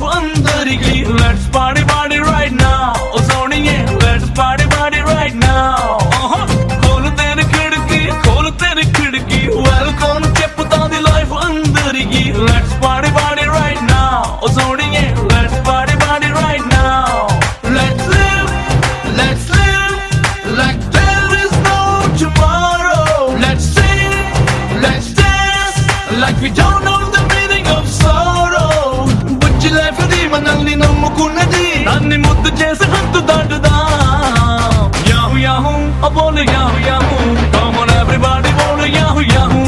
life అందరికి. Let's party party right now. Oh Soniye, let's party party right now. కోలు తెరి కిడికి welcome చెప్పుతాది life అందరికి. Let's party party right now. Oh Soniye, let's party party right now. Let's live like there is no tomorrow. Let's sing, let's dance like we don't know the meaning of sorrow. బుజ్జి life అది మనల్ని నమ్ముకున్నది, దాన్ని ముద్దు చేసి హద్దు దాటుదా. Yahoo yahoo అబోలు yahoo yahoo, come on everybody బోలు యాహూ యాహూ.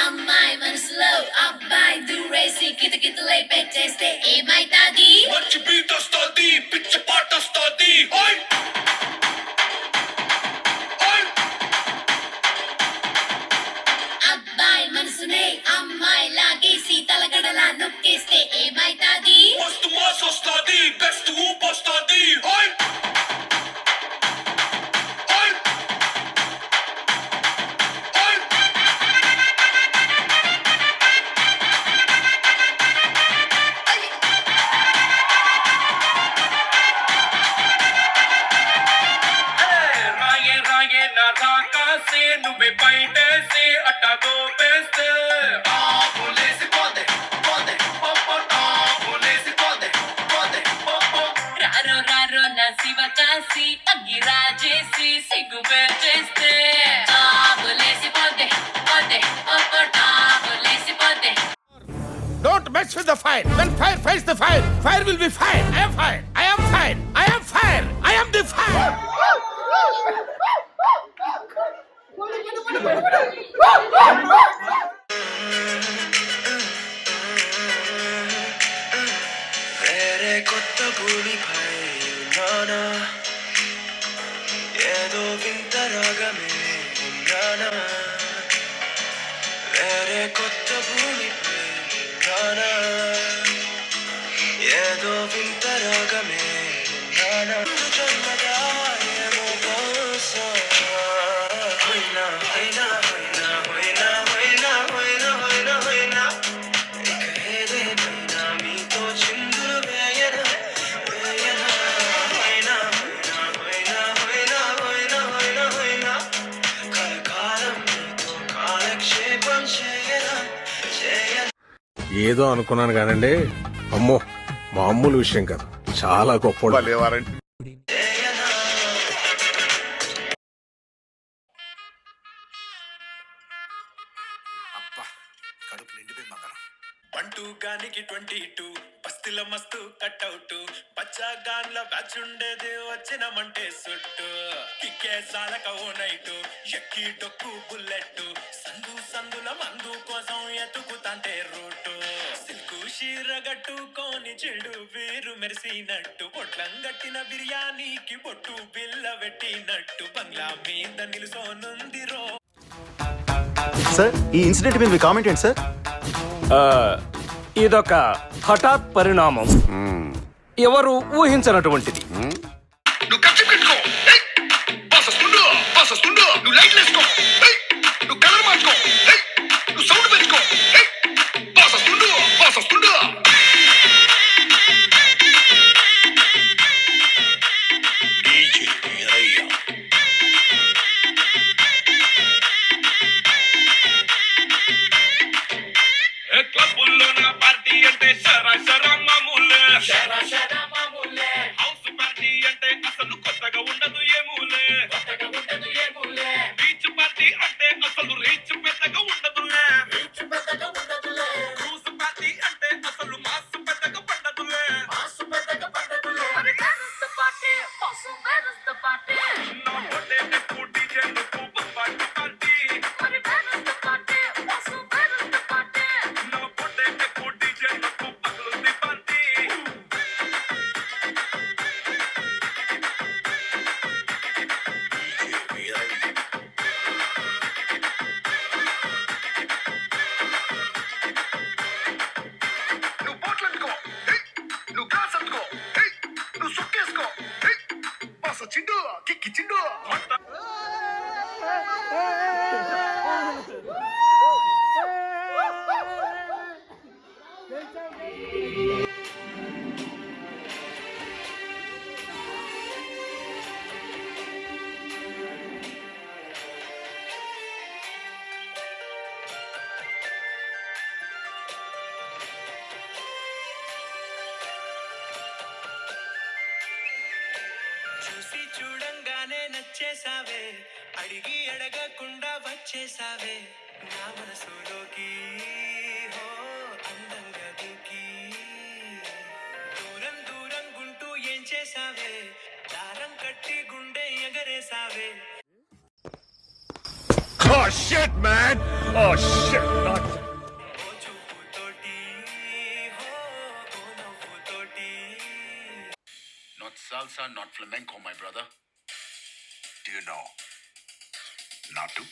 అమ్మాయి మనసులో అబ్బాయి దూరేసి కితకితలై పెట్టేస్తే ఏమైతాది? మంచి బీట్ వస్తుంది, పిచ్చి పాట వస్తుంది. అబ్బాయి మనసునే అమ్మాయి లాగేసి తలగడలా నొక్కేస్తే ఏమైతాది? మస్తు మాస్ వస్తుంది, బెస్ట్ ఊప్ వస్తుంది. రాయే నా రాకాసే నువ్వే బయటేసే అట్టా దోపేస్తే రారో రారో నా శివ కాసి అగ్గి రాజేసి సిగ్గు పెట్టేస్తే టాబులేసిపోతే పోతే ఓ టాబులేసిపోతే. Don't mess with the fire. When fire fights the fire, fire will be fire. I am fire. I am fire. I am fire. I am the fire. వేరే కొత్త భూమిపై ఉన్నానా, ఏదో వింత రాగమే ఉన్నానా. వేరే కొత్త భూమిపై ఉన్నానా, ఏదో వింత రాగమే ఉన్నానా. జన్మదా ఏమో బహుశా హోయినా హోయినా హోయినా హోయినా హోయినా హోయినా హోయినా హోయినా. ఇక ఏదేమైనా మీతో చిందులు వేయనా వేయనా. హోయినా హోయినా హోయినా హోయినా హోయినా హోయినా. కలకాలం మీతో కాలక్షేపం చేయనా చేయనా. ఏదో అనుకున్నాను కానండి, అమ్మో మామూలు విషయం కాదు, చాలా గొప్ప. కడుపు నిండిపోయి మంగళం. 1-2 గానికి 22 బస్తిల మస్తు కట్అవుట్. బచ్చా గాన్ల బ్యాచ్ ఉండేది వచ్చినమంటే సుట్టు. కిక్కే సాలక ఓ నైటు ఎక్కి డొక్కు బుల్లెట్. సందుల మందు కోసం ఎతుకుతాంటే రూటు. సిల్కు షీరగట్టుకోని చెడు వీరు మెరిసినట్టు. పొట్లం గట్టిన బిర్యానీకి బొట్టు బిల్ల పెట్టినట్టు. బంగ్లా మీద నిలుసోనుంది రో. సార్ ఈ ఇన్సిడెంట్ మీద మీ కామెంట్ ఏంటి సార్? ఇదొక హఠాత్ పరిణామం, ఎవరు ఊహించనటువంటిది. నువ్వు ఖర్చు పెట్టుకో, బాస్ వస్తుండు, నువ్వు లైట్లు వేసుకో, నువ్వు కలర్ మార్చుకో, నువ్వు సౌండ్ పెంచుకో. బాస్ వస్తుండు. క్లబ్బుల్లో నా పార్టీ అంటే షరా మామూలే. హౌస్ చేసావే అడిగి అడగకుండా వచ్చేసావే నా మనసులోకి హో అందంగా దూకి దూరం దూరం గుంటూ ఏం చేసావే దారం కట్టి గుండె ఎగరేసావే Oh shit, man! Oh shit! ఓ చూపుతోటి హో ఓ నవ్వుతోటి Not salsa, not flamenco, my brother. Do you know? Natu?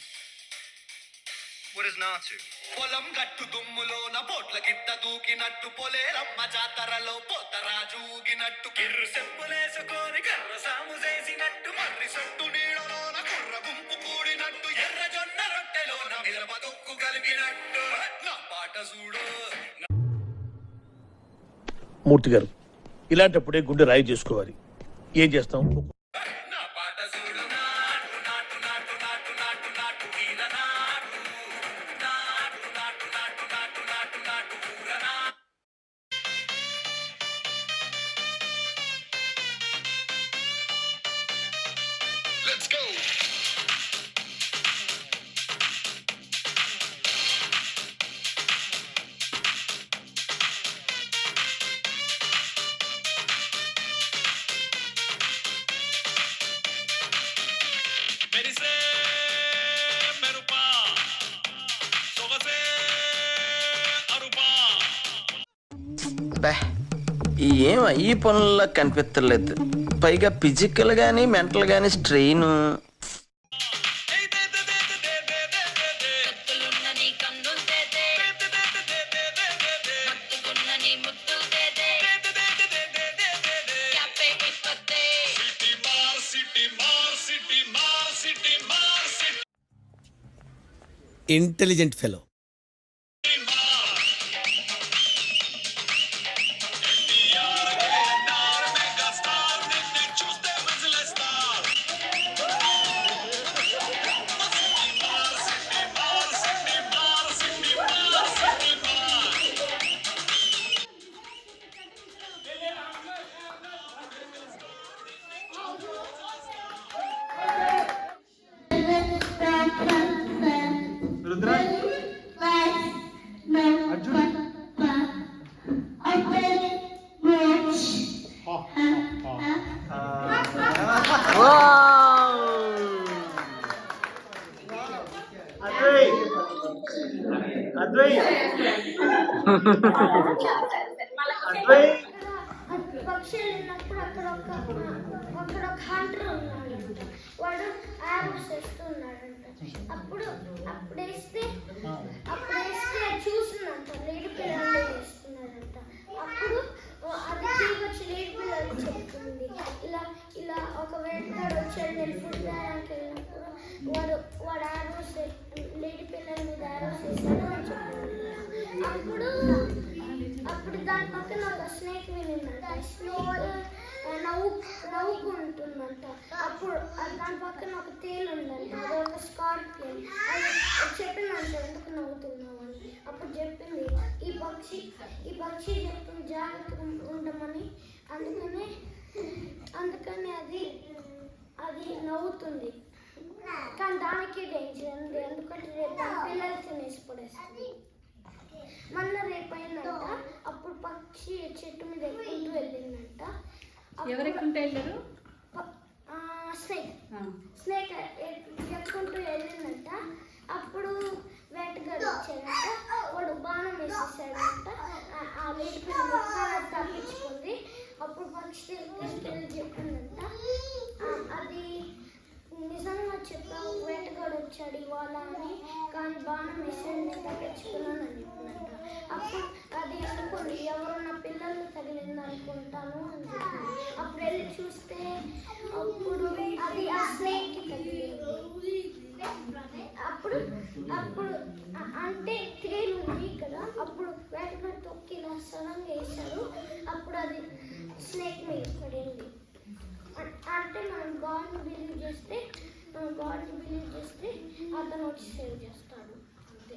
What is Natu? పొలం గట్టు దుమ్ములోన పోట్ల గిట్ట దూకినట్టు పొలేరమ్మ జాతరలో పోతరాజు ఊగినట్టు కిర్రు చెప్పులేసుకొని కర్ర సాము చేసినట్టు మర్రి సొట్టు నీడలోన కుర్ర గుంపు కూడినట్టు ఎర్ర జొన్న రొట్టెలోన మిరప దొక్కు కలిపినట్టు నా పాట చూడు మూర్తి గారు ఇలాంటప్పుడే గుండె రాయి చేసుకోవాలి. ఏం చేస్తాం? నా పాట చూడు నాటు నాటు నాటు నాటు నాటు నాటు వీర నాటు నాటు నాటు నాటు నాటు నాటు నాటు పూర నాటు Let's go! మెరిసే మెరుపా సొగసే అరుపా ఏం ఈ పనుల్లో కనిపించలేదు. పైగా ఫిజికల్ గానీ మెంటల్ గానీ స్ట్రెయిన్. కత్తులున్న నీ కన్నులు దేదే మత్తుగున్న నీ ముద్దులు దేదే క్యాపే ఇప్పతే ఇంటెలిజెంట్ ఫెలో. పక్షులు వెళ్ళినప్పుడు అక్కడ ఒక హంటర్ ఉన్నాడంట. వాడు ఆరోస్ వేస్తున్నాడంట. అప్పుడేస్తే చూసిందంట లేడి పిల్లలు వేస్తున్నాడంట. అప్పుడు అది తిరిగి వచ్చి లేడి పిల్లలు చెప్తుంది, ఇలా ఒక వేటగాడు వచ్చాడు, నేను ఫుడ్ తేడానికి వెళ్ళినప్పుడు వాడు ఆరోస్ లేడి పిల్లల మీద ఆరోస్ వేస్తాడు అని చెప్తుంది. అప్పుడు దాని పక్కన ఒక స్నేక్ వినిందంట. స్నేక్ నవ్వుకుంటుందంట. అప్పుడు దాని పక్కన ఒక తేలు ఉందంట, అది ఒక స్కార్పియన్. అది చెప్పిందంట ఎందుకు నవ్వుతున్నావు అని. అప్పుడు చెప్పింది ఈ పక్షి చెప్తుంది జాగ్రత్తగా ఉండమని. అందుకని అది నవ్వుతుంది. కానీ దానికి డేంజర్ ఉంది, ఎందుకంటే రేపు దాని పిల్లలు తినేసి పడేస్తుంది. మొన్న రేపైందంట. అప్పుడు పక్షి చెట్టు మీద ఎక్కుంటూ వెళ్ళిందంట. ఎవరెక్కుంటూ వెళ్ళారు? స్నేక్ ఎక్కుంటూ వెళ్ళిందంట. అప్పుడు వేటగాడు వచ్చాడంట. వాడు బాణం వేసేసాడంట. ఆ లేడి పిల్ల తప్పించుకుంది. అప్పుడు పక్షి చెప్పిందంట అది నిజంగా చెప్పావు, వేటగాడు వచ్చాడు ఇవాళ అని, కానీ బాణం వేసాడు నేను తప్పించుకున్నాను అని చెప్పిందంట. అప్పుడు అది అనుకోండి ఎవరు నా పిల్లలు తగిలింది అనుకుంటాను అని చెప్పింది. అప్పుడు వెళ్ళి చూస్తే అప్పుడు అది ఆ స్నేక్కి తగిలింది. అప్పుడు అంటే తేలు ఉంది కదా. అప్పుడు వేటగాడు తొక్కి ఇలా సడన్గా వేశాడు. అప్పుడు అది స్నేక్ మీద పడింది. అంటే మనం గాడ్ని బిలీవ్ చేస్తే అతను వచ్చి సేవ్ చేస్తాడు అంతే.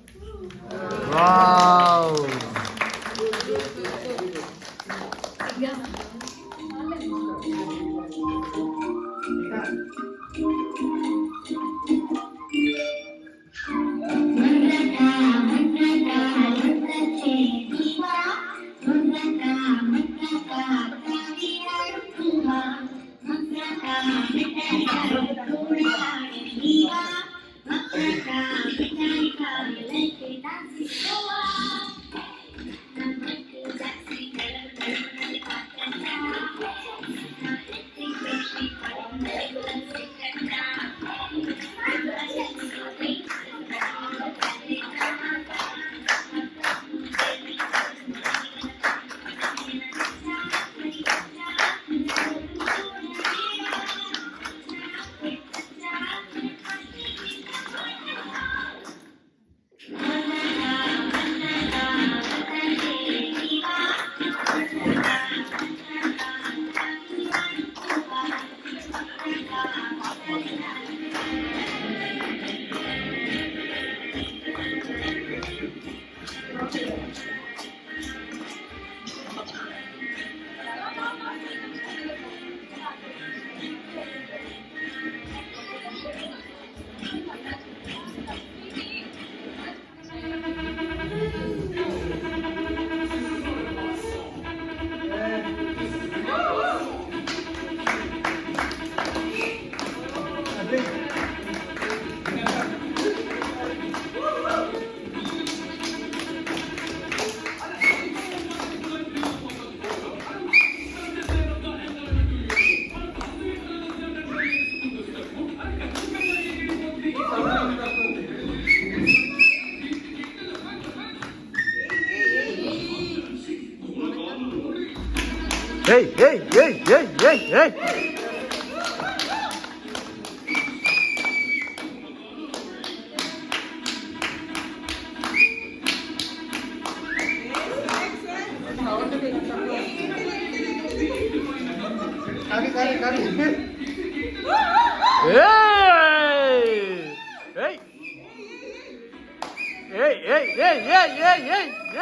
ఏయ్ ఏయ్ ఏయ్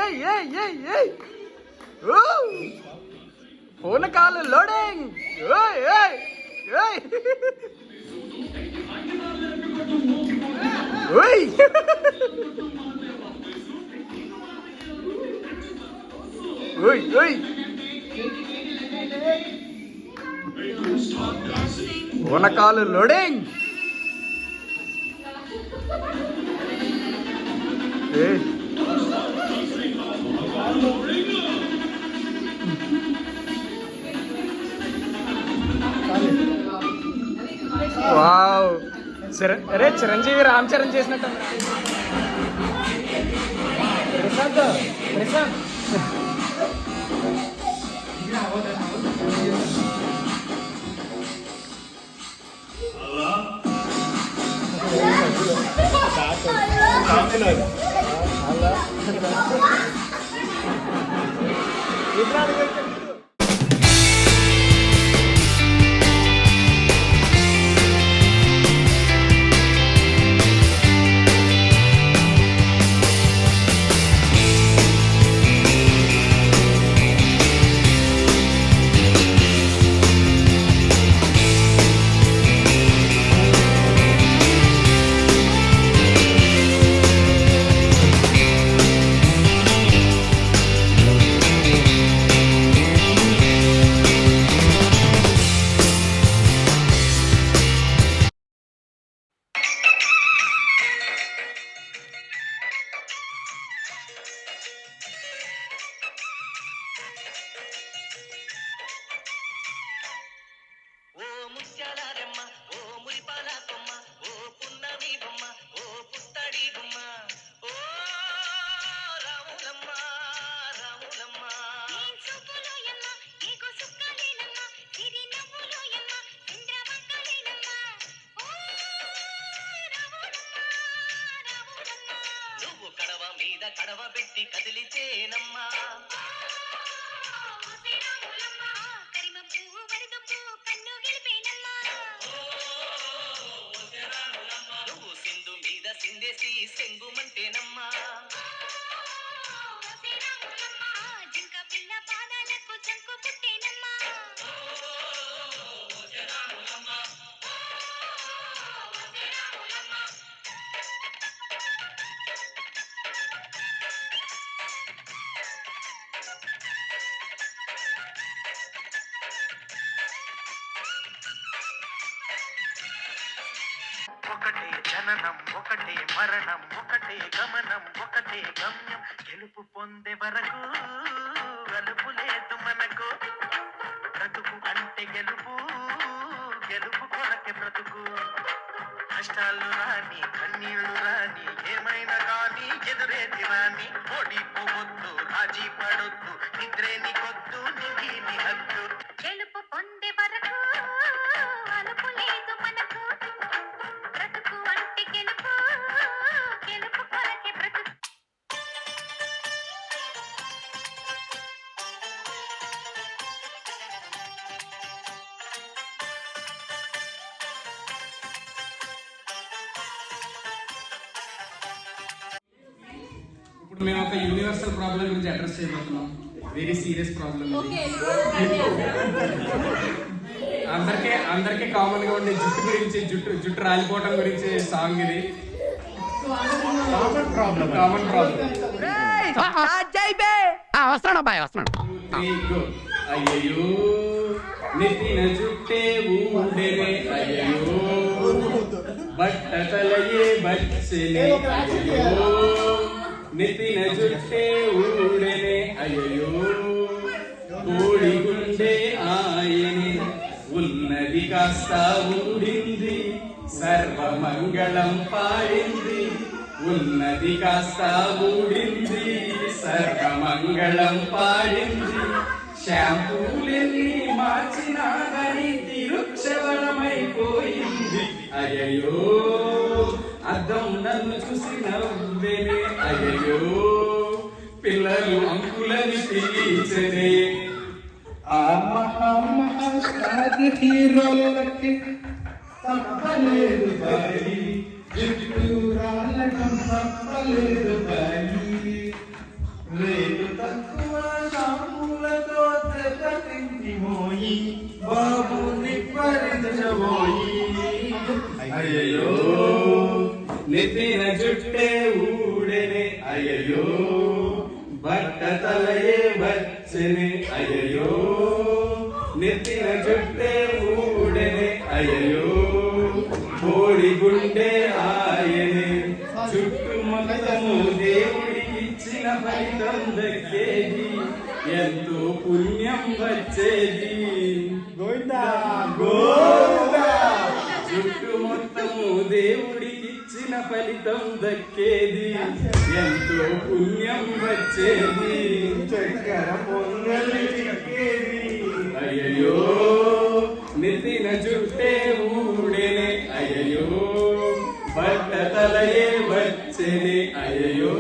ఏయ్ ఏయ్ ఏయ్ phone call loading phone call loading wow అరే చిరంజీవి రామ్ చరణ్ చేసినట్టు కడవ పెట్టి కదిలితేనమ్మా నువ్వు సింధు మీద సిందేసి సెంగుమంటేనమ్మా జింక పిల్ల పాదాలకు జంకు పుట్టేనమ్మా ఒకటే జననం ఒకటే మరణం ఒకటే గమనం ఒకటే గమ్యం గెలుపు పొందే వరకు గలుపు లేదు మనకు బ్రతుకు అంటే గెలుపు గెలుపు కొరకే బ్రతుకు కష్టాలు రాని కన్నీళ్లు రాని ఏమైనా కానీ ఎదురేది రాని ఓడిపోవద్దు రాజీ పడొద్దు నిద్రే నీకొద్దు నిధి నీ హద్దు గెలుపు పొందే వరకు అలుపు లేదు మనకు బ్రతుకు అంటే గెలుపు గెలుపు కొరకే బ్రతుకు ఇప్పుడు మేము ఒక యూనివర్సల్ ప్రాబ్లం గురించి అడ్రస్ చేయబోతున్నాం. Very serious problem. అందరికీ కామన్ గా ఉండే జుట్టు గురించి, జుట్టు రాలిపోవటం గురించి సాంగ్ ఇది. Common problem. అయ్యో నెత్తిన జుట్టే ఊడెనే, అయ్యో బట్ట తలయే బచ్చనే, అయ్యో నెత్తిన జుట్టే ఊడెనే, అయ్యో కోడి గుండె ఆయనే, ఉన్నది కాస్త ఊడింది, సర్వమంగళం పాడింది, ఉన్నది కాస్త ఊడింది, సర్వమంగళం పాడింది, షాంపూలెన్ని మార్చినా గాని తిరుక్షవరమైపోయింది, అయ్యో అద్దం నన్ను చూసి నవ్వేనే, అయ్యో పిల్లలు అంకులని పిలిచనే, హీరోలకి తప్పలేదు బాయి, జుట్టు రాలటం తప్పలేదు బాయి, రేటు తక్కువ షాంపూలతో తెల్లటింటి మోయి, బాబు నిప్పరించబోయి, అయ్యో నెత్తిన జుట్టే ఊడెనే, అయ్యో బట్ట తలయే వచ్చెనే, అయ్యో నెత్తిన జుట్టే ఊడెనే, అయ్యో కోడి గుండె ఆయనే, చుట్టుముట్టము దేవుడికి ఇచ్చిన ఫలితం దక్కేది, ఎంతో పుణ్యం వచ్చేది, గోవిందా గోవిందా, చుట్టు మొత్తము దేవుడికి ఇచ్చిన ఫలితం దక్కేది, ఎంతో పుణ్యం వచ్చేది, చక్కెర పొంగలి చిక్కేది, అయ్యో నెత్తిన జుట్టే ఊడెనే, అయ్యో బట్ట తలయే వచ్చెనే, అయ్యో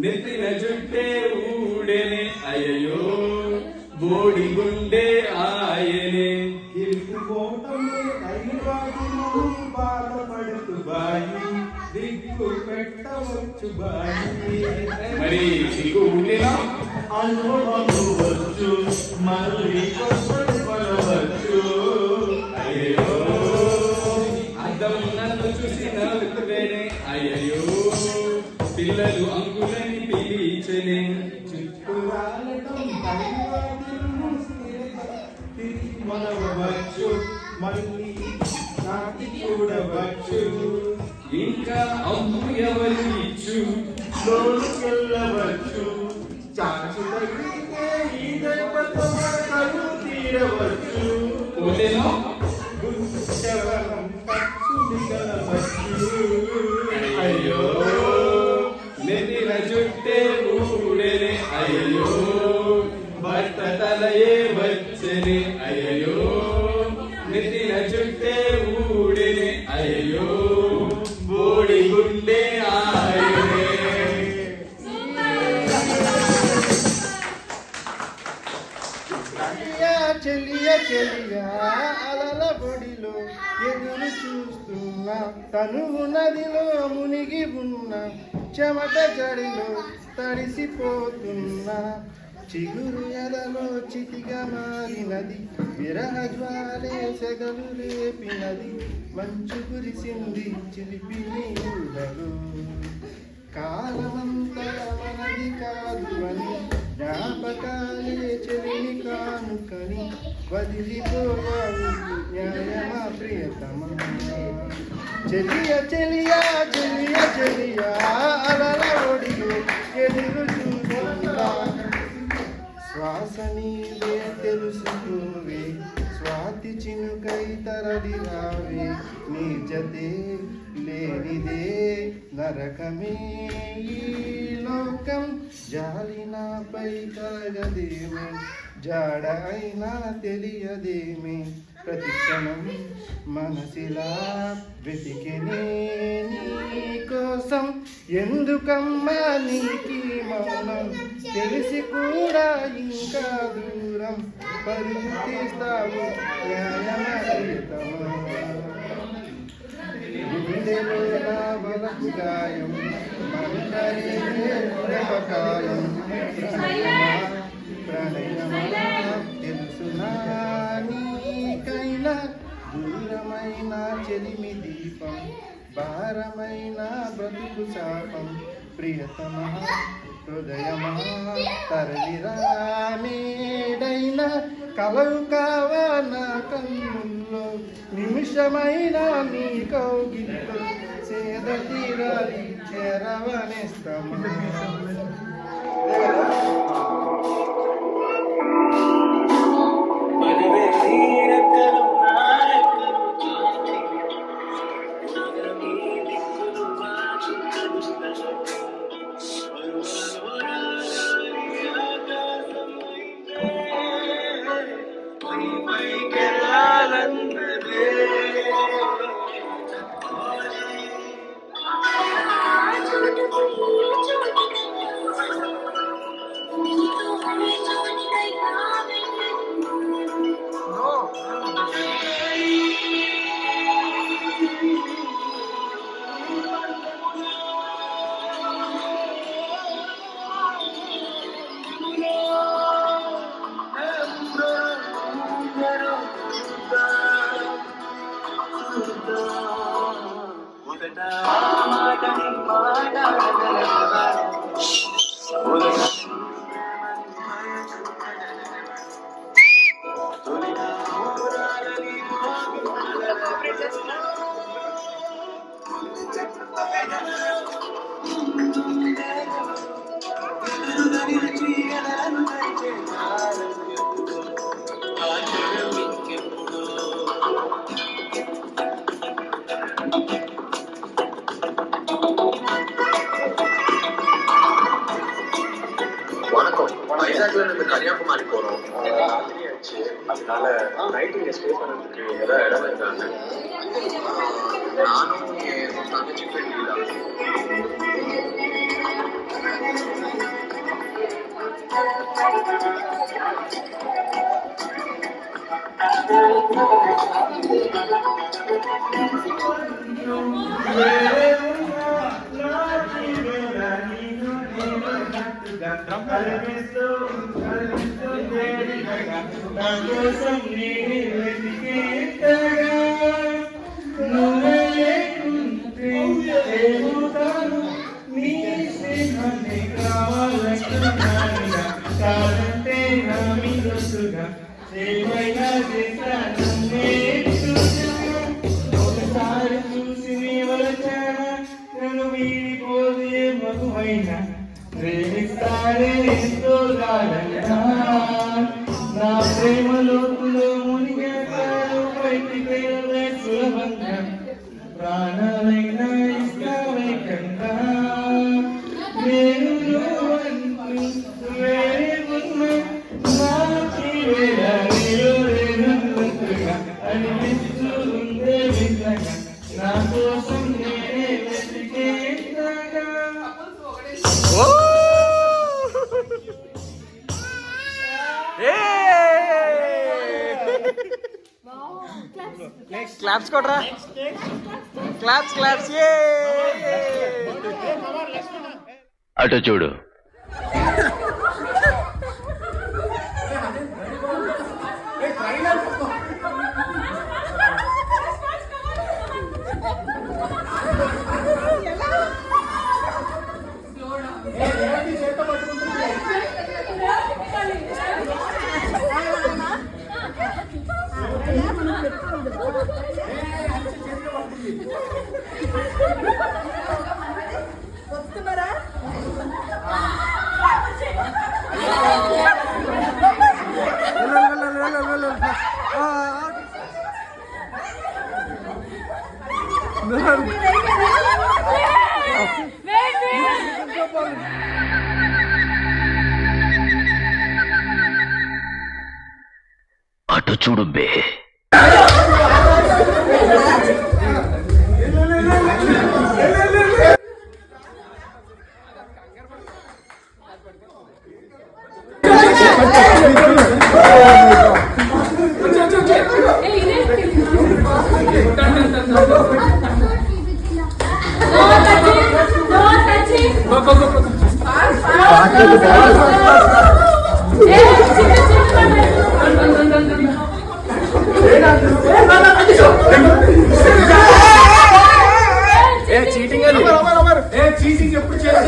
నెత్తిన జుట్టే ఊడెనే, అయ్యో బోడి గుండె ఆయనే, బాధపడుతు బాయి, దిక్కు పెట్టవచ్చు బాయి, మరి దిక్కు ఉండేనా అనుభవం వచ్చు, మళ్ళీ పడవచ్చు, అయ్యో అద్దం నన్ను చూసి నవ్వుకునే, అయ్యో పిల్లలు అంకులని పిలిచనే, చుట్టూ రాలటం మనవచ్చు, మళ్ళీ నాటి చూడవచ్చు, ఇంకా అమ్ము ఎవరు ఇచ్చు లోకెళ్ళవచ్చు, చాచు తగ్గితే ఈ దైవతో కళ్ళు తీరవచ్చు, పోలేనో గుంచెవరం ఖర్చు మిగలవచ్చు, అయ్యో నెత్తిన జుట్టే ఊడెనే, అయ్యో బట్ట తలయే వచ్చెనే, అయ్యో నెత్తిన జుట్టే ఊడెనే, అయ్యో బోడి గుండె ఆయనే. చెలియా చెలియా అలల బొడిలో ఎదురు చూస్తున్నా, తనువు నదిలో మునిగి ఉన్న చెమట జడిలో తడిసిపోతున్నా, చిగురు ఎదలో చితిగా మారినది, విరహ జ్వాలే సెగలు రేపినది, మంచు కురిసింది చిలిపి నీడలు, కాలమంతా మనది కాదు అని జ్ఞాపకాలే చెలిని కానుకని వదిలిపోయావు న్యాయమా ప్రియతమా, చెలియ చెలియా చెలియ చెలియా అలల ఒడిలో ఎదురు చూస్తున్నా, శ్వాస నీవే తెలుసుకోవే, స్వాతి చినుకై తరలి రావే, నీ జతే లేనిదే నరకమే ఈ లోకం, జాలి నాపై కలగదేమే, జాడ అయినా తెలియదేమే, ప్రతిక్షణం మనసిలా వెతికినే నీ కోసం, ఎందుకమ్మా నీకి మౌనం, తెలిసి కూడా ఇంకా దూరం పరుగు తీస్తావు న్యాయమా ప్రియతమా, గుండెలో నా బలపు గాయం పురపకాలం ప్రణయమా తెలుసునా నీకైనా దూరమైన చెలిమి దీపం భారమైన బ్రతుకు శాపం ప్రియతమా హృదయమా తరలిరా నేడైనా కలవు కావా నా కన్నుల్లో నిమిషమైన నీ కౌగిల్లో సేద తీరాలి చేరవనేస్తమా வைசாக்ல இருந்து கன்னியாகுமரி போறோம். ராத்திரி ஆச்சு. அதனால நைட் இங்க ஸ்டே பண்ணதுக்கு ஏதாவது இடம் இருக்காங்க? நானும் என் தங்கச்சி ஃப்ரெண்ட் தான். నా ప్రేమలోతులో మునిగేశాడు బయటికి సులభంగా ప్రాణాలైనా ఇస్తావే కందా నేను వేరే ఉన్న నాకి వేళ లేనట్టుగా అనిపిస్తూ ఉందే విధంగా నా కోసం నేనే వెతికేస్తాగా. క్లాప్స్ కొట్రా, క్లాప్స్ క్లాప్స్. అటు చూడు. అటు చూడు బే. No touching. చీటింగ్ అని చీటింగ్ ఎప్పుడు చేసి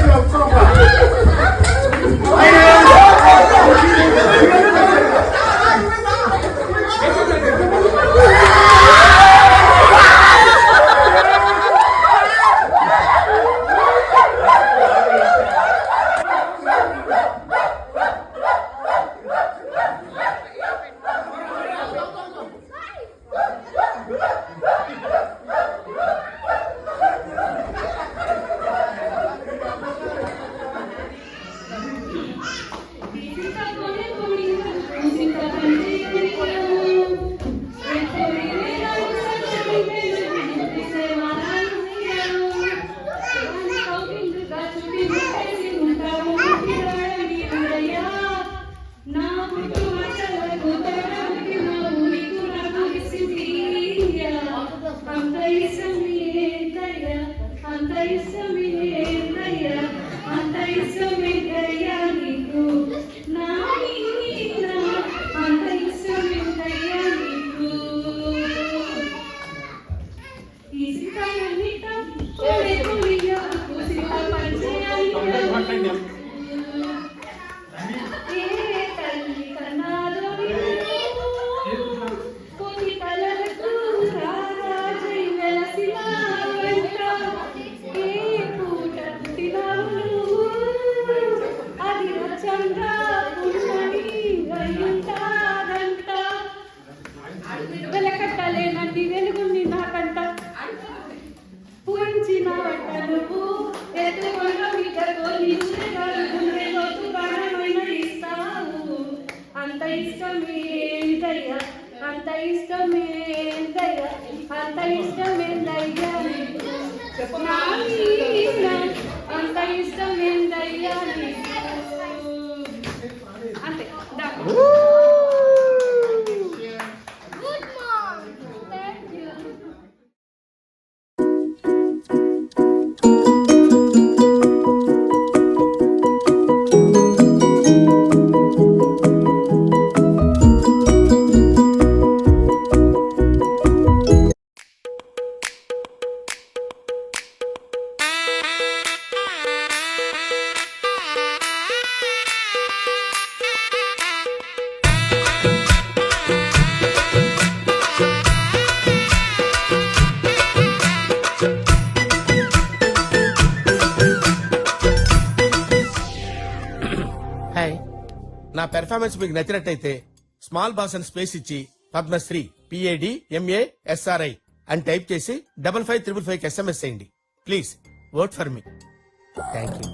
వెలకట్టలేనండి వెలుగుండి నాకంట పూయించిన నువ్వు అంత ఇష్టమేందయ్యా అంత ఇష్టమేందయ్యా అంత ఇష్టమేందయ్యా నా మీద అంత ఇష్టమేందయ్యా అంతే నా పెర్ఫార్మెన్స్ మీకు నచ్చినట్టయితే స్మాల్ బాస్ అని స్పేస్ ఇచ్చి పద్మశ్రీ PADMASRI అని టైప్ చేసి 55555 SMS చేయండి. Please vote for me. Thank you.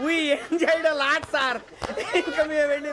We enjoyed lot sir. ఇంకా మేము వెళ్ళి